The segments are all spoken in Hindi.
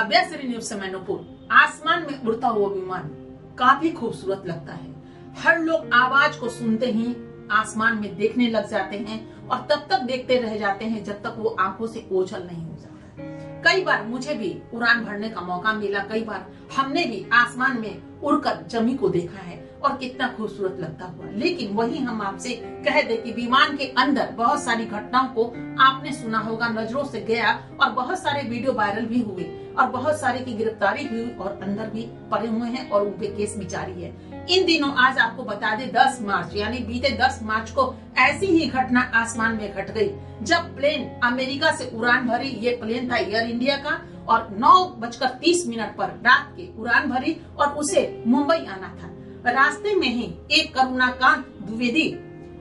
काव्या श्रीनिवास से मैनोपुर। आसमान में उड़ता हुआ विमान काफी खूबसूरत लगता है। हर लोग आवाज को सुनते ही आसमान में देखने लग जाते हैं और तब तक देखते रह जाते हैं जब तक वो आंखों से ओझल नहीं हो जाता। कई बार मुझे भी उड़ान भरने का मौका मिला, कई बार हमने भी आसमान में उड़कर जमी को देखा है और कितना खूबसूरत लगता हुआ। लेकिन वही हम आपसे कह दे कि विमान के अंदर बहुत सारी घटनाओं को आपने सुना होगा, नजरों से गया और बहुत सारे वीडियो वायरल भी हुए और बहुत सारे की गिरफ्तारी भी हुई और अंदर भी पड़े हुए हैं और उनपे केस भी जारी है। इन दिनों आज आपको बता दे 10 मार्च यानी बीते 10 मार्च को ऐसी ही घटना आसमान में घट गई जब प्लेन अमेरिका से उड़ान भरी। ये प्लेन था एयर इंडिया का और 9:30 पर रात के उड़ान भरी और उसे मुंबई आना था। रास्ते में ही एक करुणाकांत द्विवेदी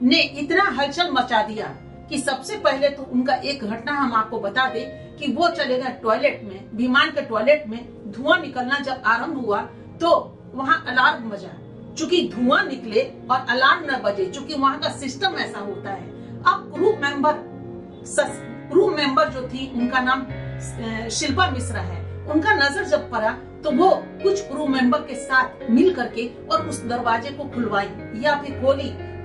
ने इतना हलचल मचा दिया कि सबसे पहले तो उनका एक घटना हम आपको बता दें कि वो चले गए टॉयलेट में। विमान के टॉयलेट में धुआं निकलना जब आरंभ हुआ तो वहाँ अलार्म बजा। चूंकि धुआं निकले और अलार्म न बजे, चूंकि वहाँ का सिस्टम ऐसा होता है। अब क्रू मेंबर जो थी, उनका नाम शिल्पा मिश्रा है, उनका नजर जब पड़ा तो वो कुछ क्रू मेंबर के साथ मिल करके और उस दरवाजे को खुलवाई या फिर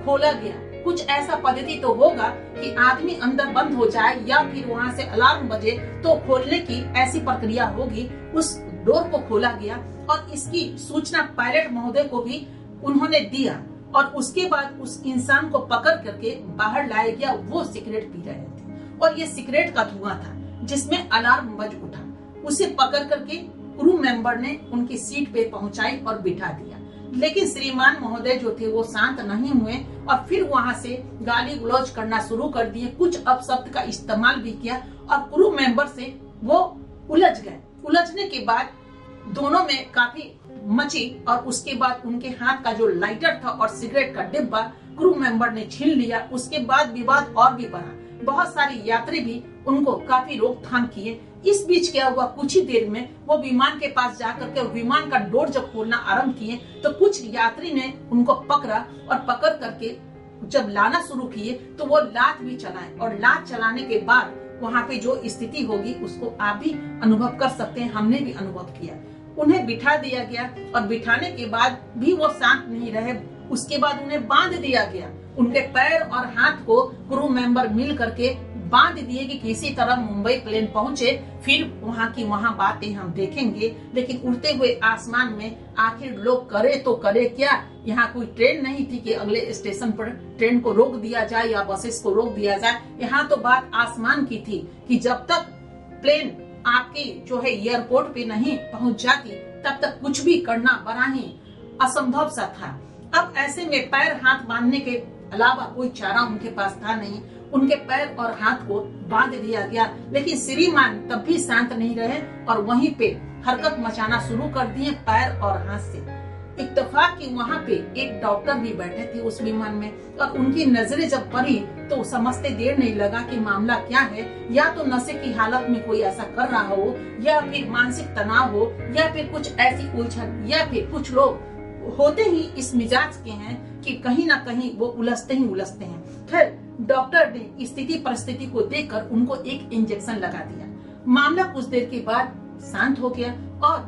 खोला गया। कुछ ऐसा पद्धति तो होगा कि आदमी अंदर बंद हो जाए या फिर वहाँ से अलार्म बजे तो खोलने की ऐसी प्रक्रिया होगी। उस डोर को खोला गया और इसकी सूचना पायलट महोदय को भी उन्होंने दिया और उसके बाद उस इंसान को पकड़ करके बाहर लाया गया। वो सिगरेट पी रहे थे और ये सिगरेट का धुआं था जिसमें अलार्म बज उठा। उसे पकड़ करके क्रू मेंबर ने उनकी सीट पे पहुंचाई और बिठा दिया। लेकिन श्रीमान महोदय जो थे वो शांत नहीं हुए और फिर वहां से गाली गलौज करना शुरू कर दिए। कुछ अपशब्द का इस्तेमाल भी किया और क्रू मेंबर से वो उलझ गए। उलझने के बाद दोनों में काफी मची और उसके बाद उनके हाथ का जो लाइटर था और सिगरेट का डिब्बा क्रू मेंबर ने छीन लिया। उसके बाद विवाद और भी बढ़ा। बहुत सारे यात्री भी उनको काफी रोकथाम किए। इस बीच क्या हुआ, कुछ ही देर में वो विमान के पास जाकर के विमान का डोर जब खोलना आरंभ किए तो कुछ यात्री ने उनको पकड़ा और पकड़ करके जब लाना शुरू किए तो वो लात भी चलाए और लात चलाने के बाद वहाँ पे जो स्थिति होगी उसको आप भी अनुभव कर सकते हैं। हमने भी अनुभव किया। उन्हें बिठा दिया गया और बिठाने के बाद भी वो शांत नहीं रहे। उसके बाद उन्हें बांध दिया गया। उनके पैर और हाथ को क्रू मेंबर मिल करके बांध दिए कि किसी तरह मुंबई प्लेन पहुंचे। फिर वहाँ की वहाँ बातें हम देखेंगे। लेकिन उड़ते हुए आसमान में आखिर लोग करे तो करे क्या। यहाँ कोई ट्रेन नहीं थी कि अगले स्टेशन पर ट्रेन को रोक दिया जाए या बसेस को रोक दिया जाए। यहाँ तो बात आसमान की थी कि जब तक प्लेन आपकी जो है एयरपोर्ट पे नहीं पहुंच जाती तब तक कुछ भी करना बड़ा ही असंभव सा था। अब ऐसे में पैर हाथ बांधने के अलावा कोई चारा उनके पास था नहीं। उनके पैर और हाथ को बांध दिया गया। लेकिन श्रीमान तब भी शांत नहीं रहे और वहीं पे हरकत मचाना शुरू कर दिए पैर और हाथ से। इत्तेफाक कि वहाँ पे एक डॉक्टर भी बैठे थे उस विमान में और उनकी नजरें जब पड़ी तो समझते देर नहीं लगा कि मामला क्या है। या तो नशे की हालत में कोई ऐसा कर रहा हो या फिर मानसिक तनाव हो या फिर कुछ ऐसी उलझन या फिर कुछ लोग होते ही इस मिजाज के हैं कि कहीं ना कहीं वो उलझते हैं। फिर डॉक्टर ने स्थिति परिस्थिति को देखकर उनको एक इंजेक्शन लगा दिया। मामला कुछ देर के बाद शांत हो गया और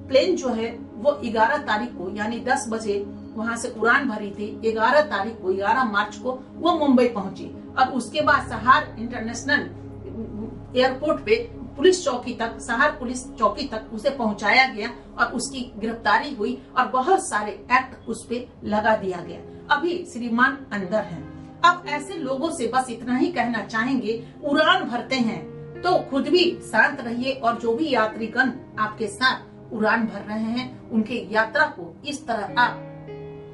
प्लेन जो है वो 11 तारीख को यानी 10 बजे वहां से उड़ान भरी थी। 11 तारीख को 11 मार्च को वो मुंबई पहुंची और उसके बाद सहार इंटरनेशनल एयरपोर्ट पे सहार पुलिस चौकी तक उसे पहुंचाया गया और उसकी गिरफ्तारी हुई और बहुत सारे एक्ट उस पे लगा दिया गया। अभी श्रीमान अंदर हैं। अब ऐसे लोगों से बस इतना ही कहना चाहेंगे, उड़ान भरते हैं तो खुद भी शांत रहिए और जो भी यात्रीगण आपके साथ उड़ान भर रहे हैं उनके यात्रा को इस तरह आप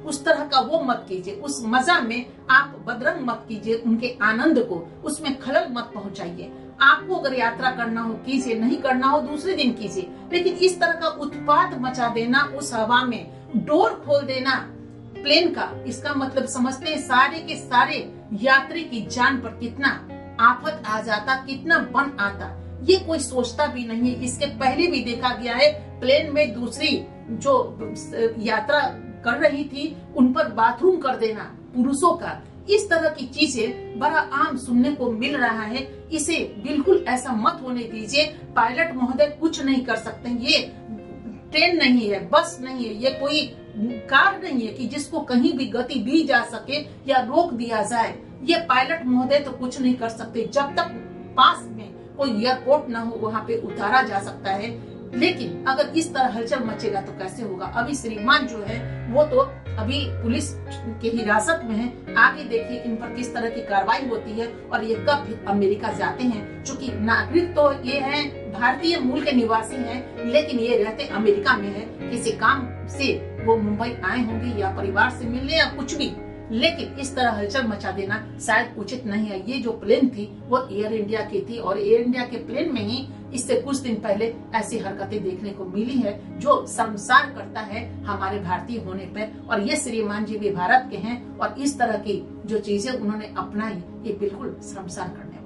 उस तरह का वो मत कीजिए, उस मजा में आप बदरंग मत कीजिए, उनके आनंद को उसमें खलल मत पहुंचाइए। आपको अगर यात्रा करना हो कीजिए, नहीं करना हो दूसरे दिन कीजिए। लेकिन इस तरह का उत्पात मचा देना, उस हवा में डोर खोल देना प्लेन का, इसका मतलब समझते हैं सारे के सारे यात्री की जान पर कितना आफत आ जाता, कितना बन आता। ये कोई सोचता भी नहीं है। इसके पहले भी देखा गया है प्लेन में दूसरी जो यात्रा कर रही थी उन पर बाथरूम कर देना पुरुषों का। इस तरह की चीजें बड़ा आम सुनने को मिल रहा है। इसे बिल्कुल ऐसा मत होने दीजिए। पायलट महोदय कुछ नहीं कर सकते। ये ट्रेन नहीं है, बस नहीं है, ये कोई कार नहीं है कि जिसको कहीं भी गति दी जा सके या रोक दिया जाए। ये पायलट महोदय तो कुछ नहीं कर सकते। जब तक पास में कोई एयरपोर्ट ना हो वहां पे उतारा जा सकता है। लेकिन अगर इस तरह हलचल मचेगा तो कैसे होगा। अभी श्रीमान जो है वो तो अभी पुलिस के हिरासत में है। आगे देखिए इन पर किस तरह की कार्रवाई होती है और ये कब अमेरिका जाते हैं। चूंकि नागरिक तो ये है, भारतीय मूल के निवासी हैं, लेकिन ये रहते अमेरिका में है। किसी काम से वो मुंबई आए होंगे या परिवार से मिलने या कुछ भी, लेकिन इस तरह हलचल मचा देना शायद उचित नहीं है। ये जो प्लेन थी वो एयर इंडिया की थी और एयर इंडिया के प्लेन में ही इससे कुछ दिन पहले ऐसी हरकतें देखने को मिली है जो शर्मसार करता है हमारे भारतीय होने पर। और ये श्रीमान जी भी भारत के हैं और इस तरह की जो चीजें उन्होंने अपनाई ये बिल्कुल शर्मसार करने